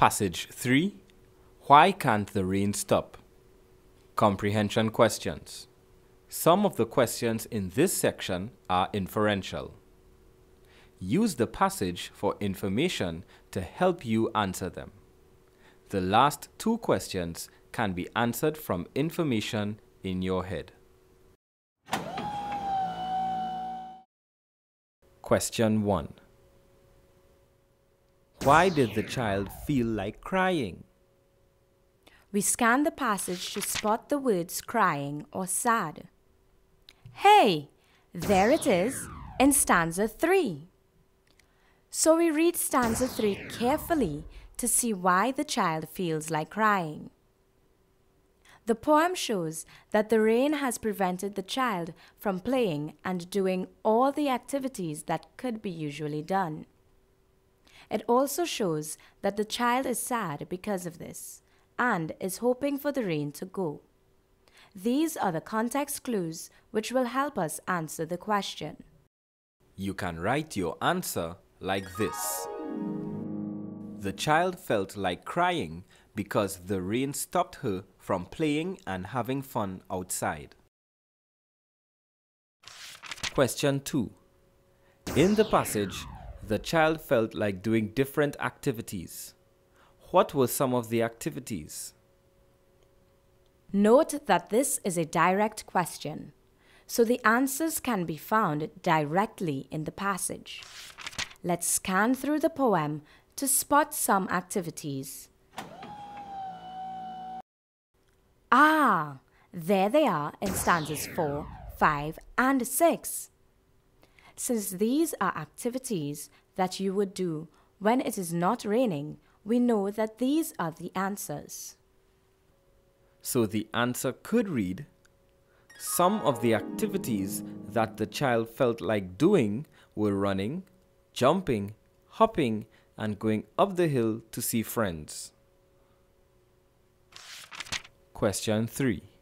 Passage 3. Why can't the rain stop? Comprehension questions. Some of the questions in this section are inferential. Use the passage for information to help you answer them. The last two questions can be answered from information in your head. Question 1. Why did the child feel like crying? We scan the passage to spot the words crying or sad. Hey, there it is in stanza 3. So we read stanza 3 carefully to see why the child feels like crying. The poem shows that the rain has prevented the child from playing and doing all the activities that could be usually done. It also shows that the child is sad because of this and is hoping for the rain to go. These are the context clues which will help us answer the question. You can write your answer like this. The child felt like crying because the rain stopped her from playing and having fun outside. Question 2. In the passage, the child felt like doing different activities. What were some of the activities? Note that this is a direct question, so the answers can be found directly in the passage. Let's scan through the poem to spot some activities. Ah, there they are in stanzas 4, 5, and 6. Since these are activities that you would do when it is not raining, we know that these are the answers. So the answer could read, some of the activities that the child felt like doing were running, jumping, hopping, and going up the hill to see friends. Question 3.